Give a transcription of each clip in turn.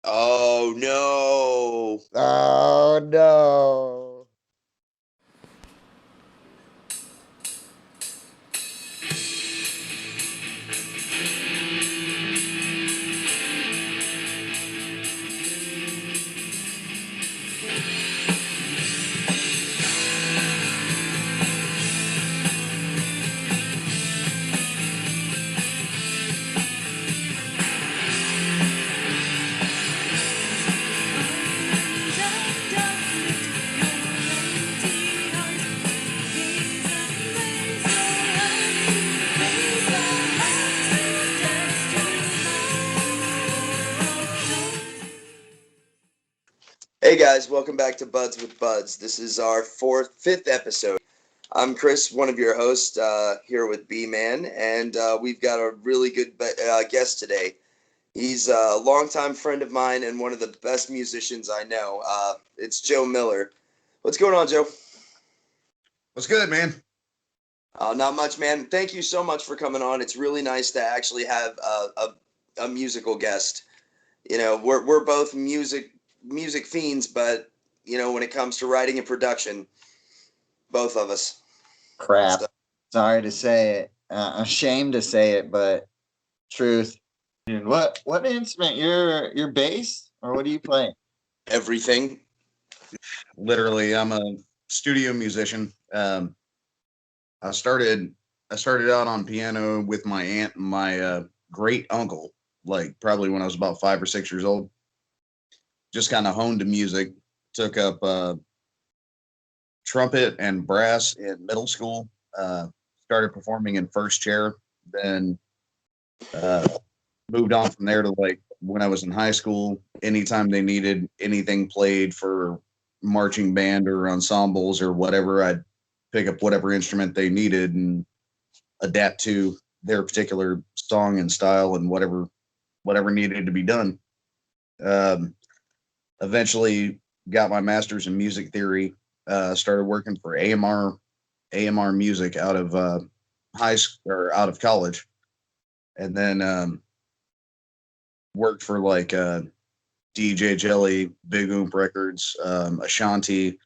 Oh no. Oh no. Hey guys, welcome back to Buds with Buds. This is our fifth episode. I'm Chris, one of your hosts, here with B-Man, and we've got a really good guest today. He's a longtime friend of mine and one of the best musicians I know. It's Joe Miller. What's going on, Joe? What's good, man? Not much, man. Thank you so much for coming on. It's really nice to actually have a musical guest. You know, we're both music fiends, but when it comes to writing and production, both of us. Crap. Sorry to say it. Ashamed to say it, but truth. Dude, what instrument? Your bass, or what do you play? Everything. Literally, I'm a studio musician. I started out on piano with my aunt and my great uncle, like probably when I was about 5 or 6 years old. Just kind of honed to music. Took up trumpet and brass in middle school. Started performing in first chair. Then moved on from there to like when I was in high school. Anytime they needed anything played for marching band or ensembles or whatever, I'd pick up whatever instrument they needed and adapt to their particular song and style and whatever needed to be done. Eventually got my master's in music theory. Started working for AMR Music out of high school or out of college, and then worked for like DJ Jelly, Big Oomp Records, Ashanti,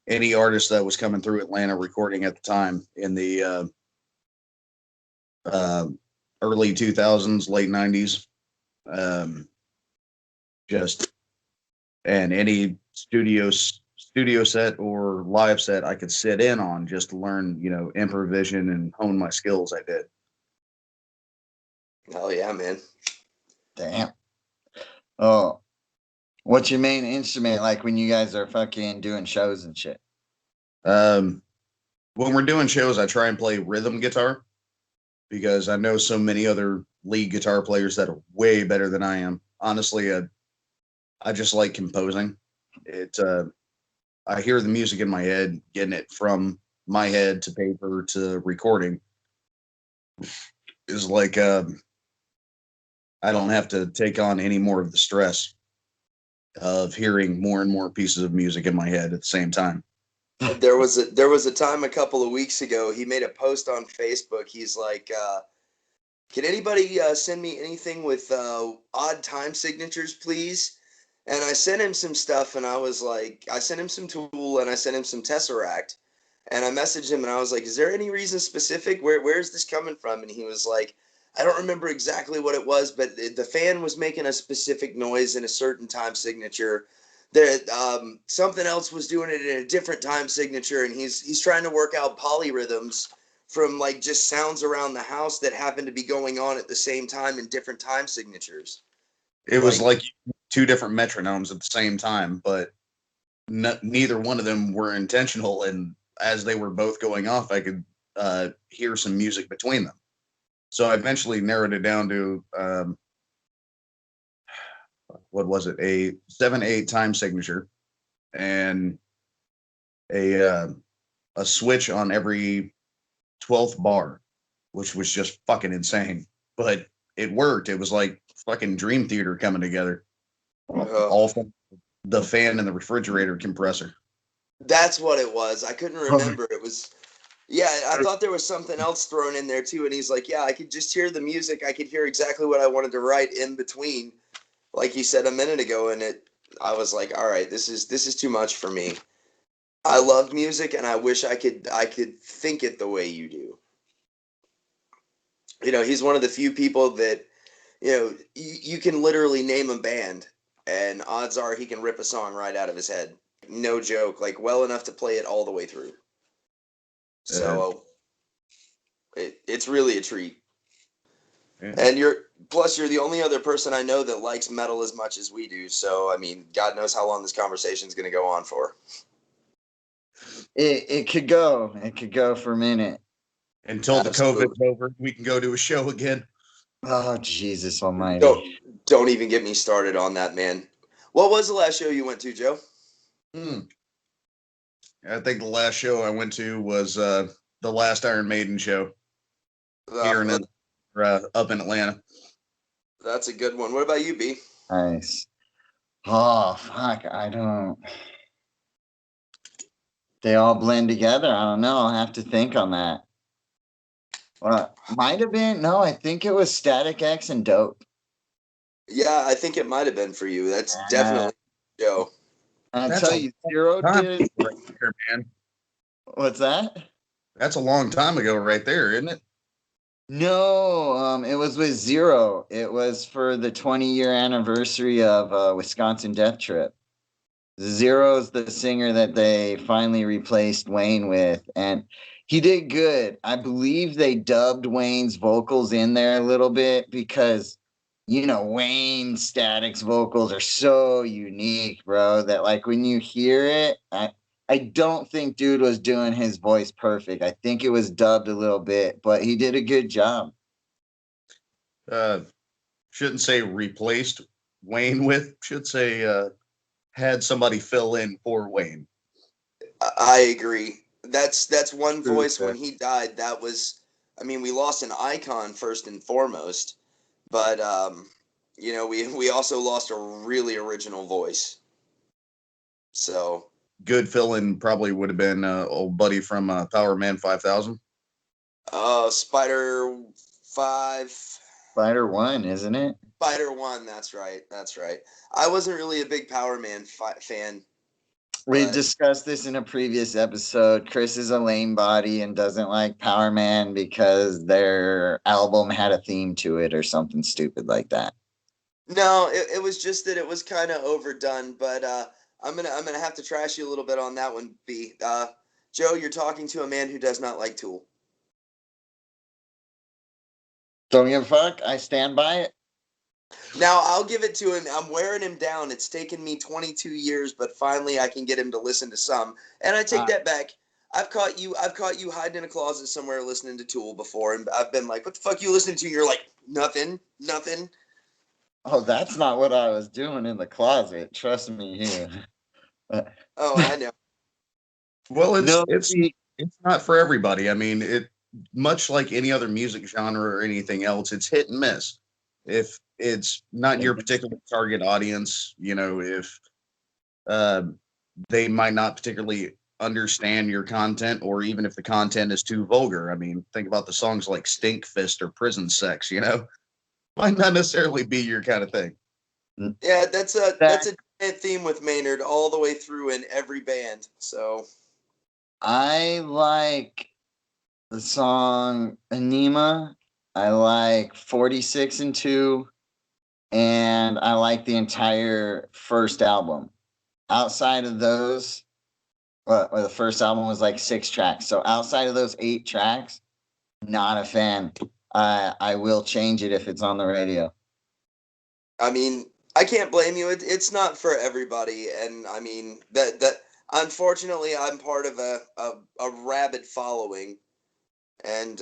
any artist that was coming through Atlanta recording at the time in the early 2000s, late 90s. Just and any studio set or live set I could sit in on just to learn, improvisation and hone my skills. I did. Oh yeah, man. Damn. Oh, what's your main instrument like when you guys are fucking doing shows and shit? When we're doing shows, I try and play rhythm guitar because I know so many other lead guitar players that are way better than I am. Honestly, I just like composing. I hear the music in my head, getting it from my head to paper to recording is like I don't have to take on any more of the stress of hearing more and more pieces of music in my head at the same time. There was a time a couple of weeks ago. He made a post on Facebook. He's like, "Can anybody send me anything with odd time signatures, please?" And I sent him some stuff, and I was like, I sent him some Tool, and I sent him some Tesseract, and I messaged him, and I was like, "Is there any reason specific? Where's this coming from?" And he was like, "I don't remember exactly what it was, but the fan was making a specific noise in a certain time signature. There, something else was doing it in a different time signature, and he's trying to work out polyrhythms from like just sounds around the house that happen to be going on at the same time in different time signatures." It was like two different metronomes at the same time, but neither one of them were intentional. And as they were both going off, I could hear some music between them. So I eventually narrowed it down to what was it? A 7/8 time signature and a switch on every 12th bar, which was just fucking insane. But it worked. It was like fucking Dream Theater coming together. All from the fan and the refrigerator compressor. That's what it was. I couldn't remember. It was, yeah, I thought there was something else thrown in there too. And he's like, "Yeah, I could just hear the music. I could hear exactly what I wanted to write in between." like you said a minute ago, and I was like, all right, this is too much for me. I love music, and I wish I could think it the way you do. He's one of the few people that, you can literally name a band, and odds are he can rip a song right out of his head. No joke, like well enough to play it all the way through. So it's really a treat. Yeah. And you're the only other person I know that likes metal as much as we do. So I mean, God knows how long this conversation is going to go on for. It could go for a minute. Until Absolutely. the COVID's over, we can go to a show again. Oh, Jesus almighty. Don't even get me started on that, man. What was the last show you went to, Joe? I think the last show I went to was the last Iron Maiden show here up in Atlanta. That's a good one. What about you, B? Nice. Oh, fuck. I don't. They all blend together. I don't know. I'll have to think on that. Might have been. No, I think it was Static X and Dope. Yeah, I think it might have been for you. That's definitely Joe. I'll tell you, Zero did. Right there, man. What's that? That's a long time ago right there, isn't it? No, it was with Zero. It was for the 20-year anniversary of Wisconsin Death Trip. Zero's the singer that they finally replaced Wayne with, and he did good. I believe they dubbed Wayne's vocals in there a little bit because, Wayne Static's vocals are so unique, bro, that like when you hear it, I don't think dude was doing his voice perfect. I think it was dubbed a little bit, but he did a good job. Shouldn't say replaced Wayne with, should say had somebody fill in for Wayne. I agree. That's one voice. When he died, that was, we lost an icon first and foremost, but we also lost a really original voice. So good fill-in probably would have been old buddy from Power Man 5000. Spider 5. Spider 1, isn't it? Spider 1, that's right. I wasn't really a big Power Man fan. We discussed this in a previous episode. Chris is a lame body and doesn't like Power Man because their album had a theme to it or something stupid like that. No, it was just that it was kind of overdone, but I'm gonna have to trash you a little bit on that one, B. Joe, you're talking to a man who does not like Tool. Don't give a fuck. I stand by it. Now, I'll give it to him. I'm wearing him down. It's taken me 22 years, but finally I can get him to listen to some. And I take that back. I've caught you hiding in a closet somewhere listening to Tool before, and I've been like, "What the fuck you listening to?" You're like, "Nothing." Oh, that's not what I was doing in the closet. Trust me here. Oh, I know. Well, it's not for everybody. I mean, it much like any other music genre or anything else, it's hit and miss. If it's not your particular target audience, if they might not particularly understand your content, or even if the content is too vulgar. I mean, think about the songs like Stink Fist or Prison Sex, might not necessarily be your kind of thing. Yeah, that's a theme with Maynard all the way through in every band. So I like the song Anima. I like 46 and 2, and I like the entire first album. Outside of those, the first album was like 6 tracks. So outside of those 8 tracks, not a fan. I will change it if it's on the radio. I mean, I can't blame you. It's not for everybody, and I mean that unfortunately I'm part of a rabid following, and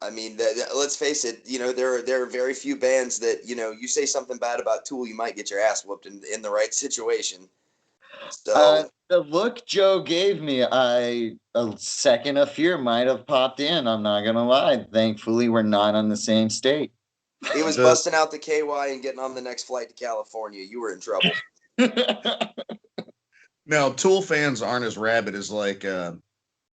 I mean let's face it, there are very few bands that you say something bad about Tool, you might get your ass whooped in the right situation. So the look Joe gave me, a second of fear might have popped in. I'm not gonna lie. Thankfully, we're not on the same state. he was busting out the KY and getting on the next flight to California. You were in trouble. Now, Tool fans aren't as rabid as like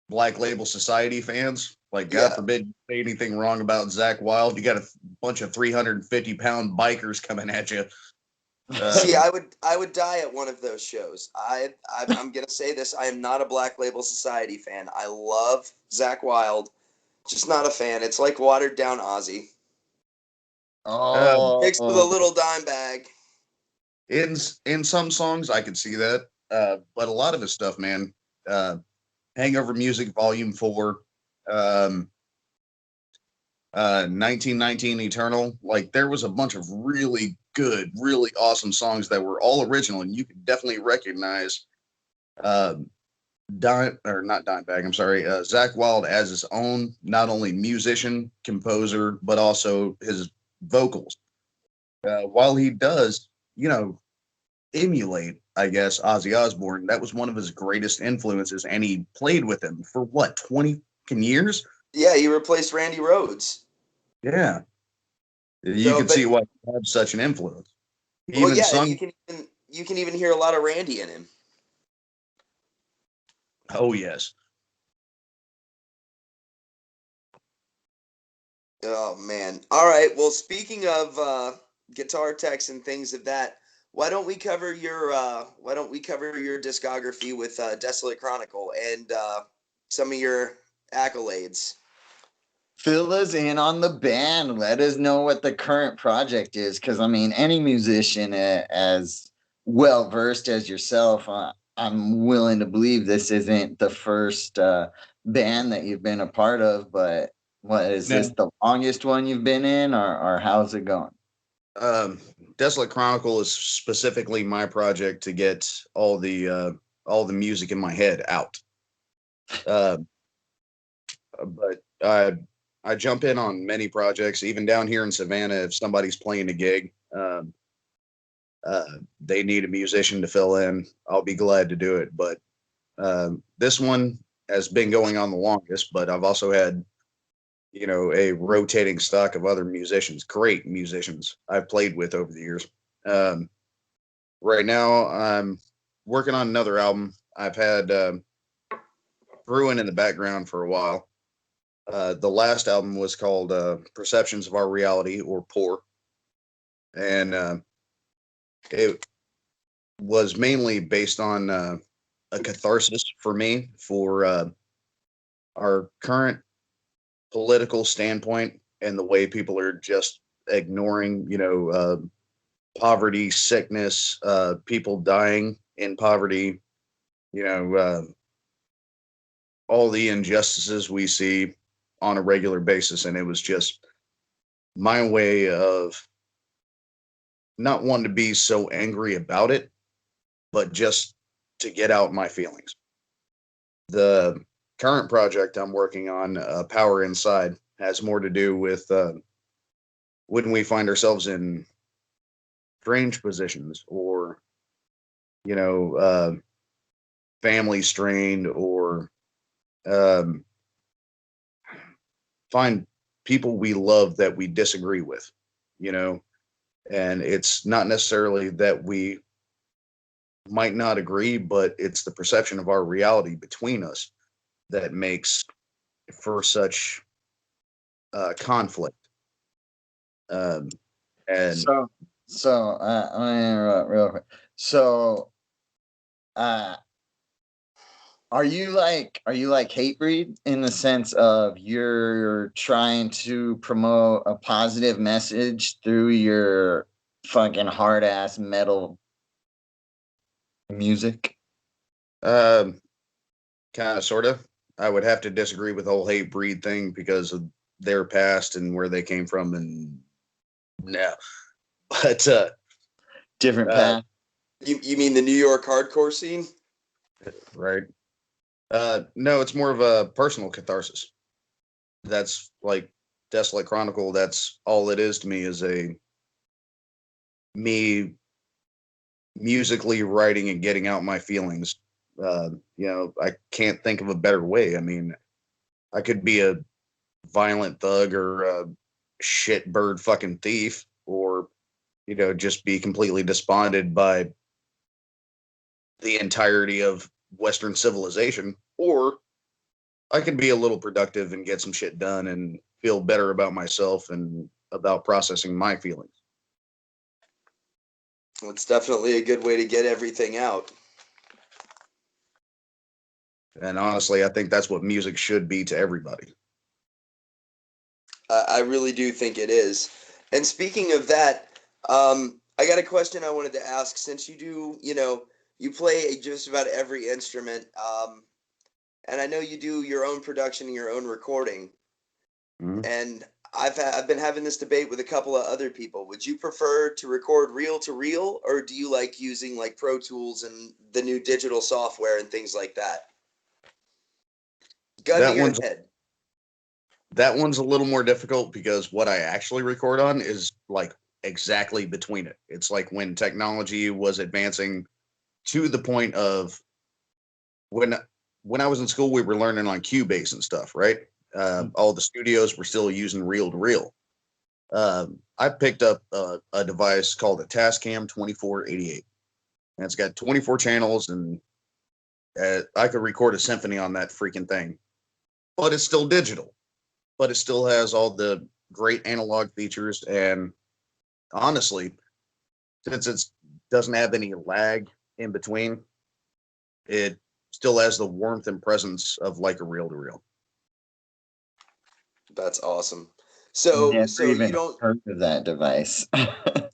Black Label Society fans. Like, God forbid you say anything wrong about Zakk Wylde, you got a bunch of 350-pound bikers coming at you. See, I would die at one of those shows. I'm gonna say this. I am not a Black Label Society fan. I love Zakk Wylde, just not a fan. It's like watered down Ozzy mixed with a Oh, little dime bag. In some songs, I could see that, but a lot of his stuff, man. Uh, Hangover Music Volume 4, um, 1919 Eternal. Like, there was a bunch of really good, really awesome songs that were all original, and you could definitely recognize uh, not Dimebag, I'm sorry, Zakk Wylde as his own, not only musician, composer, but also his vocals. While he does, you know, emulate, I guess, Ozzy Osbourne, that was one of his greatest influences, and he played with him for what, 20 years? Yeah, he replaced Randy Rhoads. Yeah. You So, could but see why he had such an influence. He well, even yeah, and sung, you can even hear a lot of Randy in him. oh, yes. Oh man! All right. Well, speaking of guitar techs and things of that, why don't we cover your discography with Desolate Chronicle and some of your accolades? fill us in on the band. Let us know what the current project is, because I mean, any musician as well versed as yourself, I'm willing to believe this isn't the first band that you've been a part of. But what is this Now, the longest one you've been in, or how's it going? um, Desolate Chronicle is specifically my project to get all the music in my head out. Uh, but I jump in on many projects, even down here in Savannah. If somebody's playing a gig, uh, they need a musician to fill in, I'll be glad to do it. But this one has been going on the longest. But I've also had, you know, a rotating stock of other musicians, great musicians I've played with over the years. Um, right now, I'm working on another album. I've had brewing in the background for a while. The last album was called Perceptions of Our Reality, or Poor. And it was mainly based on a catharsis for me for our current political standpoint and the way people are just ignoring, you know, poverty, sickness, people dying in poverty, you know, all the injustices we see on a regular basis. And it was just my way of not wanting to be so angry about it, but just to get out my feelings. The current project I'm working on, Power Inside, has more to do with when we find ourselves in strange positions, or, you know, family strained, or um, find people we love that we disagree with, you know, and it's not necessarily that we might not agree, but it's the perception of our reality between us that makes for such conflict. Um, and So, I'm gonna interrupt real quick. So, uh, are you like Hatebreed in the sense of you're trying to promote a positive message through your fucking hard ass metal music? um, kind of, sort of, I would have to disagree with the whole hate breed thing because of their past and where they came from. And no, but Different uh, path. You mean the New York hardcore scene? right. No, it's more of a personal catharsis. That's like Desolate Chronicle. That's all it is to me, is a me musically writing and getting out my feelings. You know, I can't think of a better way. I mean, I could be a violent thug or a shitbird fucking thief, or, you know, just be completely despondent by the entirety of Western civilization, or I can be a little productive and get some shit done and feel better about myself and about processing my feelings. It's definitely a good way to get everything out. And honestly, I think that's what music should be to everybody. I really do think it is. And speaking of that, I got a question I wanted to ask. Since you do, you play just about every instrument, and I know you do your own production and your own recording. Mhm. And I've been having this debate with a couple of other people. Would you prefer to record reel to reel, or do you like using like Pro Tools and the new digital software and things like that? Gun to That your one's head. that one's a little more difficult because what I actually record on is like exactly between it. It's like when technology was advancing to the point of when when I was in school, we were learning on Cubase and stuff, right? All the studios were still using reel to reel. I picked up a device called a Tascam 2488, and it's got 24 channels, and I could record a symphony on that freaking thing. But it's still digital, but it still has all the great analog features. And honestly, since it doesn't have any lag in between, it still has the warmth and presence of like a reel to reel. That's awesome. So Never so you even don't heard of that device. I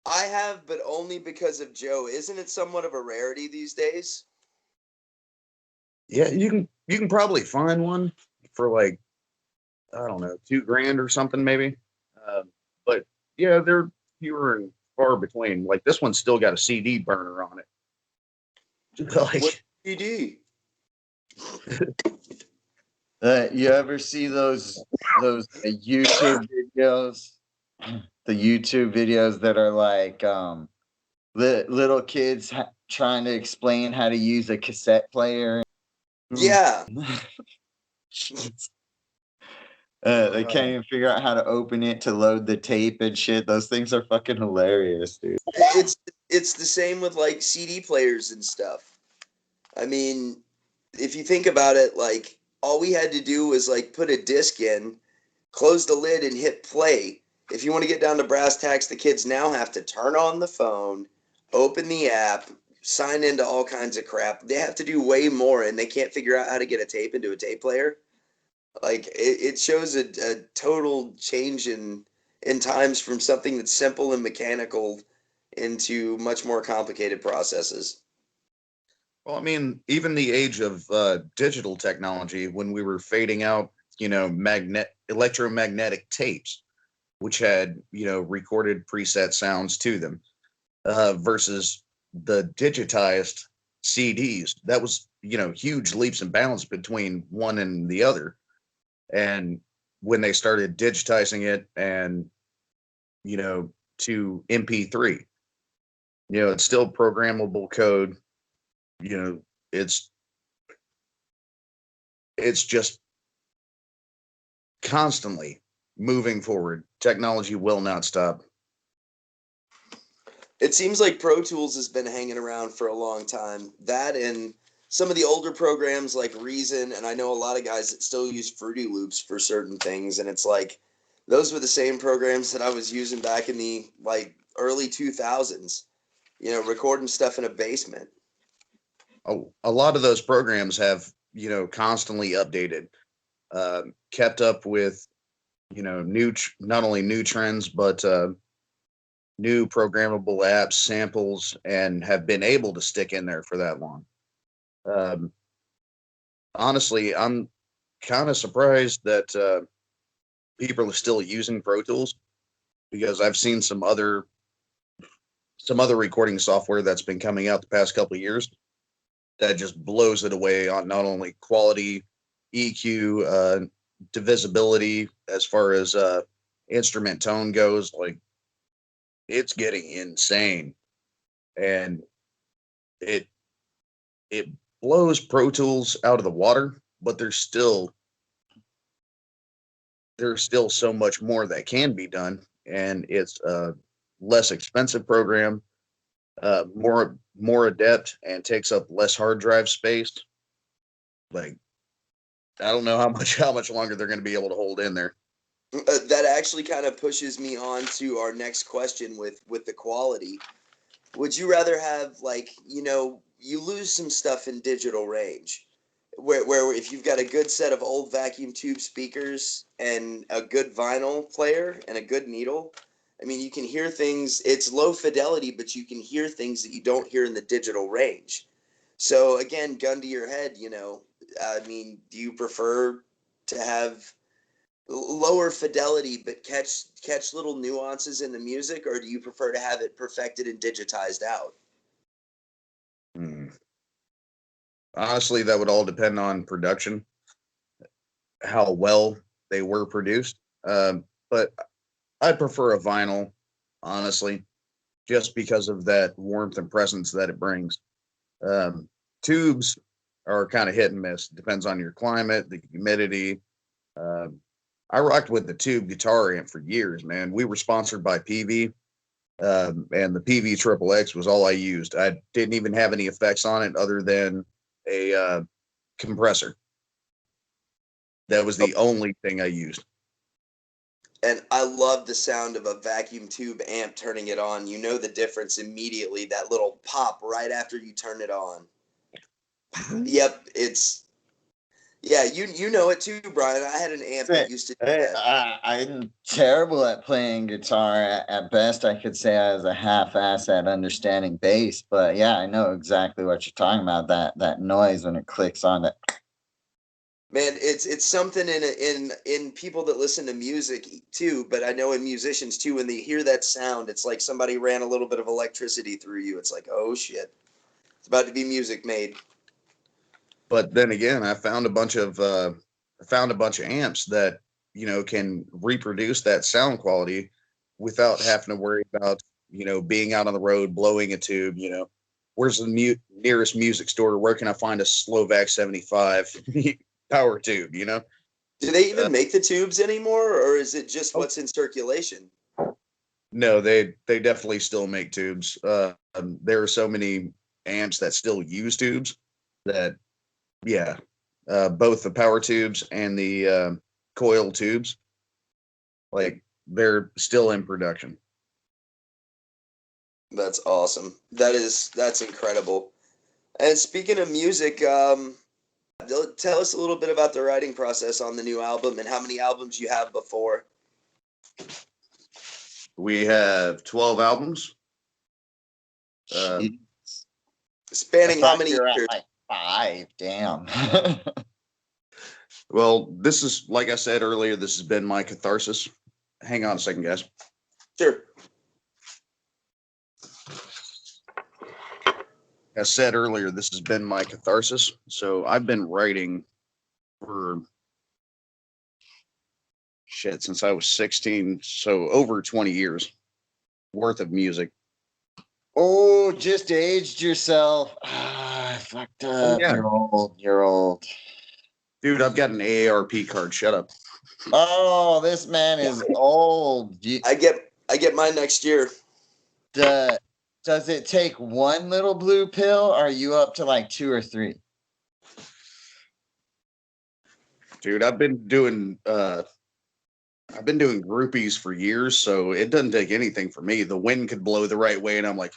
have, but only because of Joe. Isn't it somewhat of a rarity these days? Yeah, you can probably find one for like, I don't know, 2 grand or something maybe. Uh, but yeah, they're fewer and far between. Like this one's still got a CD burner on it. What Like, CD? You ever see those YouTube videos? The YouTube videos that are like little kids trying to explain how to use a cassette player. Yeah. They can't even figure out how to open it to load the tape and shit. Those things are fucking hilarious, dude. It's it's the same with like CD players and stuff. I mean, if you think about it, like all we had to do was like put a disc in, close the lid, and hit play. If you want to get down to brass tacks, the kids now have to turn on the phone, open the app, sign into all kinds of crap. They have to do way more, and they can't figure out how to get a tape into a tape player. Like it shows a total change in times from something that's simple and mechanical into much more complicated processes. well, I mean, even the age of digital technology, when we were fading out, electromagnetic tapes, which had recorded preset sounds to them, versus the digitized CDs. That was huge leaps and bounds between one and the other. And when they started digitizing it and to MP3, it's still programmable code. You know, it's it's just constantly moving forward. Technology will not stop. It seems like Pro Tools has been hanging around for a long time. That and some of the older programs like Reason, and I know a lot of guys that still use Fruity Loops for certain things, and it's like those were the same programs that I was using back in the like early 2000s, recording stuff in a basement. Oh, a lot of those programs have constantly updated, kept up with not only new trends but new programmable apps, samples, and have been able to stick in there for that long. Um, Honestly, I'm kind of surprised that people are still using Pro Tools because I've seen some other recording software that's been coming out the past couple of years that just blows it away on not only quality, EQ, divisibility, as far as instrument tone goes. Like it's getting insane, and it it blows Pro Tools out of the water. But there's still so much more that can be done, and it's a less expensive program, more adept, and takes up less hard drive space. Like I don't know how much longer they're going to be able to hold in there. That actually kind of pushes me on to our next question with the quality. would you rather have, like, you lose some stuff in digital range, where if you've got a good set of old vacuum tube speakers and a good vinyl player and a good needle, I mean, you can hear things. It's low fidelity, but you can hear things that you don't hear in the digital range. So again, gun to your head, I mean, do you prefer to have lower fidelity but catch little nuances in the music, or do you prefer to have it perfected and digitized out? Hmm. Honestly, that would all depend on production, how well they were produced. But I prefer a vinyl, honestly, just because of that warmth and presence that it brings. Um, Tubes are kind of hit and miss. Depends on your climate, the humidity. Um, I rocked with the tube guitar amp for years, man. We were sponsored by PV, and the PV Triple X was all I used. I didn't even have any effects on it other than a compressor. That was the only thing I used. And I love the sound of a vacuum tube amp turning it on. You know the difference immediately, that little pop right after you turn it on. Yep, yeah, you know it too, Brian. I had an amp that used to do that. I'm terrible at playing guitar. At best, I could say I was a half-ass at understanding bass. But yeah, I know exactly what you're talking about. That noise when it clicks on it. Man, it's something in people that listen to music too, but I know in musicians too, when they hear that sound, it's like somebody ran a little bit of electricity through you. It's like, oh shit, it's about to be music made. But then again, I found a bunch of amps that can reproduce that sound quality without having to worry about being out on the road blowing a tube. Where's the nearest music store? Where can I find a Slovak 75 power tube? Do they even make the tubes anymore, or is it just what's in circulation? No, they definitely still make tubes. There are so many amps that still use tubes that yeah, both the power tubes and the coil tubes, like they're still in production. That's awesome. That's incredible. And speaking of music, tell us a little bit about the writing process on the new album and how many albums you have before. We have 12 albums. Jeez. Spanning how many You were at years? like 5. Damn. Well, this is, like I said earlier, this has been my catharsis. Hang on a second, guys. Sure. As I said earlier, this has been my catharsis. So I've been writing for since I was 16, so over 20 years worth of music. Oh, just aged yourself. I fucked up. Yeah. You're old. Dude, I've got an AARP card. Shut up. Oh, this man is old. I get mine next year. Does it take one little blue pill? Or are you up to like 2 or 3? Dude, I've been doing groupies for years, so it doesn't take anything for me. The wind could blow the right way, and I'm like,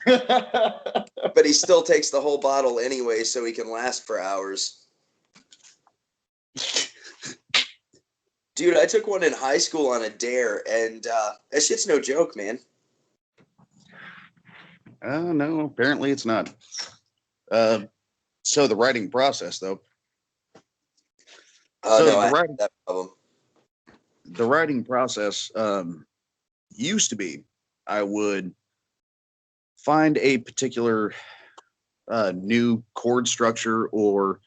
But he still takes the whole bottle anyway, so he can last for hours. Dude, I took one in high school on a dare, and that shit's no joke, man. no, apparently it's not. So the writing process, though. Oh, So no, the I have writing- that problem. The writing process used to be I would find a particular new chord structure or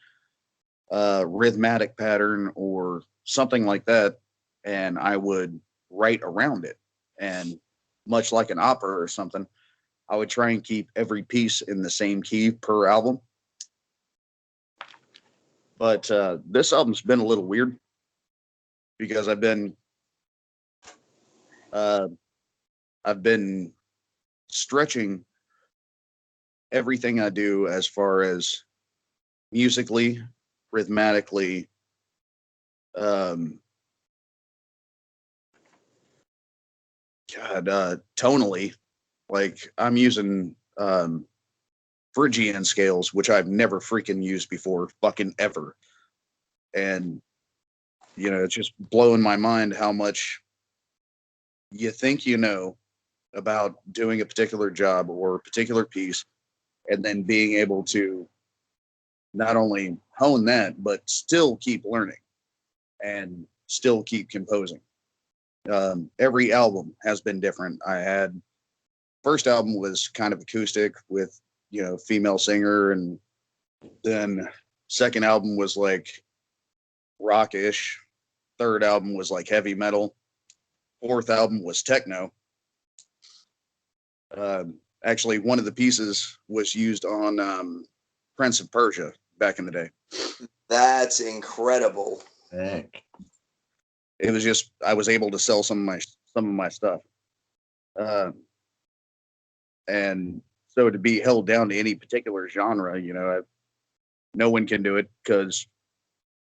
rhythmatic pattern or something like that, and I would write around it. And much like an opera or something, I would try and keep every piece in the same key per album. But this album's been a little weird because I've been stretching everything I do as far as musically, rhythmatically, tonally, Like I'm using Phrygian scales, which I've never freaking used before, fucking ever. And it's just blowing my mind how much you think you know about doing a particular job or a particular piece, and then being able to not only hone that, but still keep learning and still keep composing. Every album has been different. I had first album was kind of acoustic with female singer, and then second album was like rockish. Third album was like heavy metal. Fourth album was techno. Actually, one of the pieces was used on Prince of Persia back in the day. That's incredible. Heck. It was just I was able to sell some of my stuff, and so to be held down to any particular genre, no one can do it because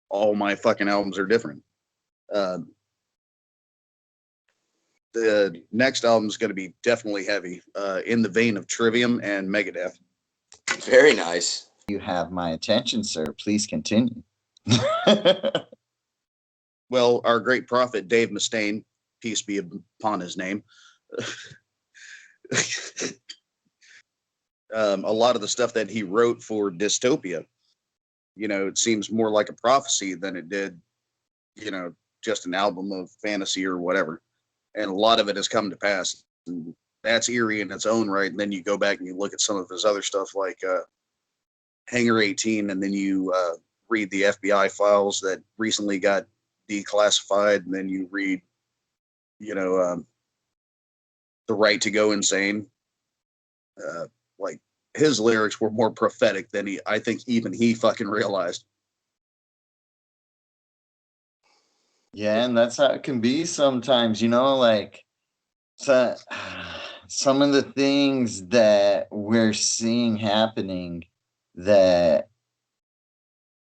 all my fucking albums are different. The next album is going to be definitely heavy, in the vein of Trivium and Megadeth. Very nice. You have my attention, sir. Please continue. Well, our great prophet, Dave Mustaine, peace be upon his name. A lot of the stuff that he wrote for Dystopia, it seems more like a prophecy than it did, just an album of fantasy or whatever. And a lot of it has come to pass. And that's eerie in its own right. And then you go back and you look at some of his other stuff like Hangar 18, and then you read the FBI files that recently got declassified, and then you read, The Right to Go Insane. Like his lyrics were more prophetic than I think even he fucking realized. Yeah, and that's how it can be sometimes, like so, some of the things that we're seeing happening that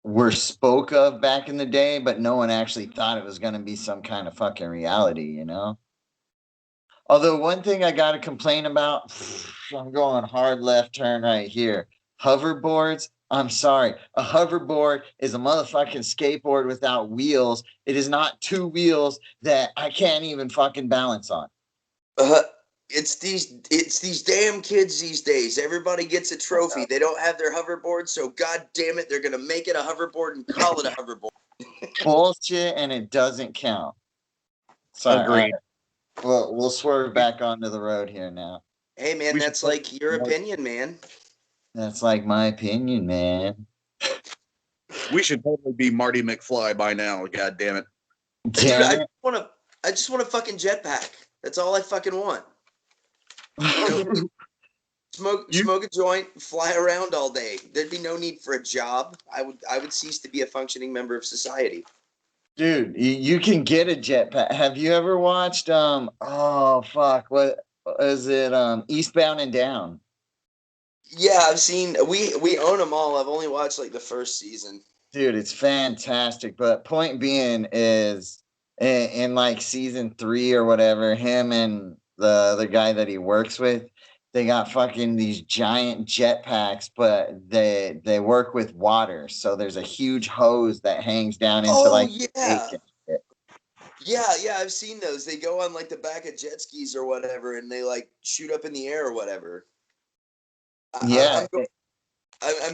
were spoke of back in the day, but no one actually thought it was going to be some kind of fucking reality, Although one thing I got to complain about, I'm going hard left turn right here. Hoverboards. I'm sorry. A hoverboard is a motherfucking skateboard without wheels. It is not two wheels that I can't even fucking balance on. It's these damn kids these days. Everybody gets a trophy. They don't have their hoverboard, so god damn it, they're gonna make it a hoverboard and call it a hoverboard. Bullshit, and it doesn't count. Sorry. Agreed. Well, we'll swerve back onto the road here now. Hey man, that's like your opinion, man. That's like my opinion, man. We should totally be Marty McFly by now. God damn it. Dude, I just want a fucking jetpack. That's all I fucking want. Smoke a joint, fly around all day. There'd be no need for a job. I would cease to be a functioning member of society. Dude, you can get a jetpack. Have you ever watched oh fuck, what is it? Eastbound and Down. Yeah, I've seen we own them all. I've only watched like the first season. Dude, it's fantastic. But point being is in like season 3 or whatever, him and the other guy that he works with, they got fucking these giant jetpacks, but they work with water. So there's a huge hose that hangs down into Yeah, I've seen those. They go on like the back of jet skis or whatever, and they like shoot up in the air or whatever. I'm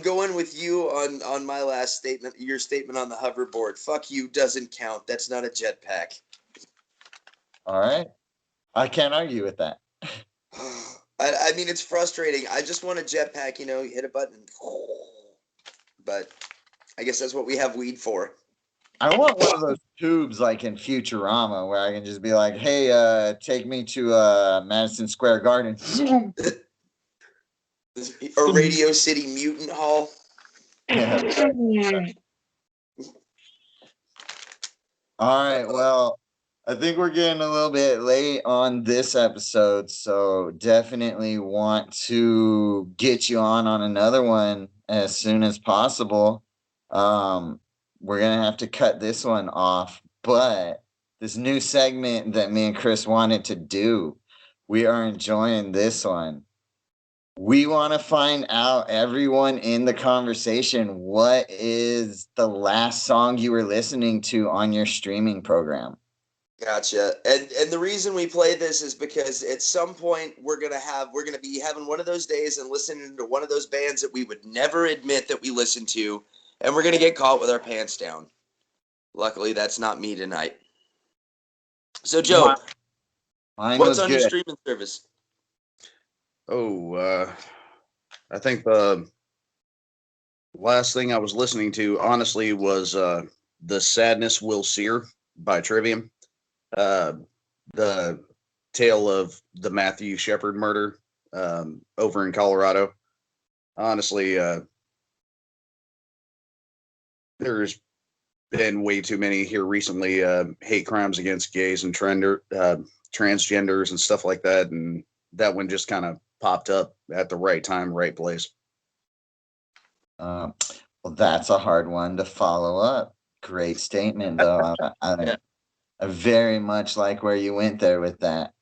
going with you on my last statement. Your statement on the hoverboard. Fuck you doesn't count. That's not a jetpack. All right, I can't argue with that. I mean, it's frustrating. I just want a jetpack. You hit a button, but I guess that's what we have weed for. I want one of those tubes like in Futurama where I can just be like, hey, take me to Madison Square Garden. Or Radio City Mutant Hall. Yeah. All right, well, I think we're getting a little bit late on this episode, so definitely want to get you on another one as soon as possible. We're going to have to cut this one off, but this new segment that me and Chris wanted to do We are enjoying this one. We want to find out, everyone in the conversation, what is the last song you were listening to on your streaming program? Gotcha. And the reason we play this is because at some point we're gonna be having one of those days and listening to one of those bands that we would never admit that we listen to, and we're gonna get caught with our pants down. Luckily, that's not me tonight. So, Joe, Mine what's was on your good. streaming service? Oh, I think the last thing I was listening to, honestly, was "The Sadness Will Sear" by Trivium. The tale of the Matthew Shepard murder over in Colorado. Honestly, there's been way too many here recently hate crimes against gays and transgenders and stuff like that, and that one just kind of popped up at the right time, right place. Well, that's a hard one to follow up. Great statement, though. I very much like where you went there with that.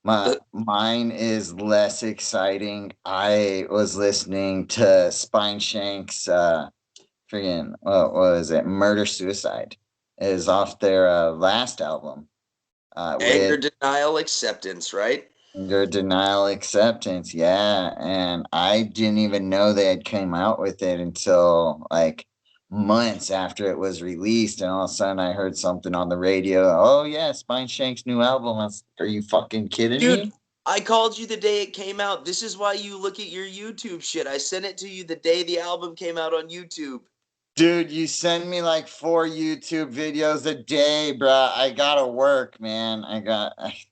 Mine is less exciting. I was listening to Spine Shank's friggin' what was it? Murder Suicide is off their last album. Anger, With Denial, Acceptance, right? Anger, Denial, Acceptance, yeah. And I didn't even know they had came out with it until like months after it was released, and all of a sudden I heard something on the radio. Oh yeah, Spine Shank's new album. Are you fucking kidding Dude, me? I called you the day it came out. This is why you look at your YouTube shit. I sent it to you the day the album came out on YouTube. Dude, you send me like 4 YouTube videos a day, bruh. I gotta work, man.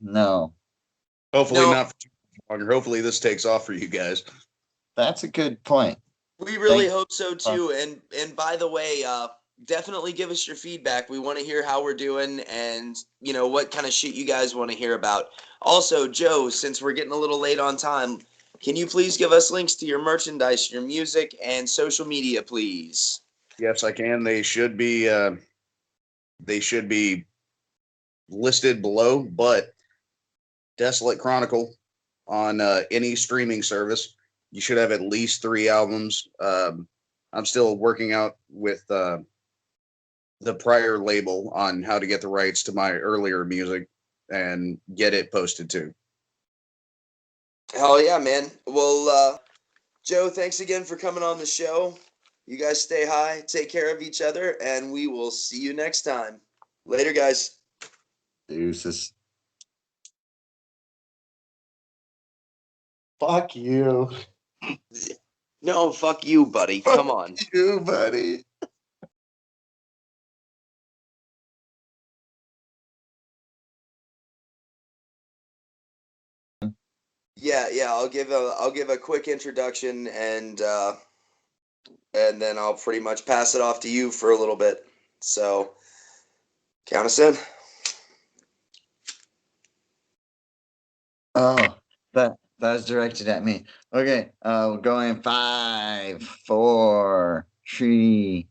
No. Hopefully No. not for too longer. Hopefully this takes off for you guys. That's a good point. We really Thank- hope so too. And by the way, definitely give us your feedback. We want to hear how we're doing and what kind of shit you guys want to hear about. Also, Joe, since we're getting a little late on time, can you please give us links to your merchandise, your music, and social media, please? Yes, I can. They should be listed below, but Desolet Chronicle on any streaming service. You should have at least 3 albums. I'm still working out with the prior label on how to get the rights to my earlier music and get it posted too. Hell yeah, man. Well, Joe, thanks again for coming on the show. You guys stay high, take care of each other, and we will see you next time. Later, guys. Deuces. Fuck you. No, fuck you, buddy. Come on. Fuck you, buddy. Yeah. I'll give a quick introduction and then I'll pretty much pass it off to you for a little bit. So, count us in. Oh, that was directed at me. Okay, we'll go in 5, 4, 3,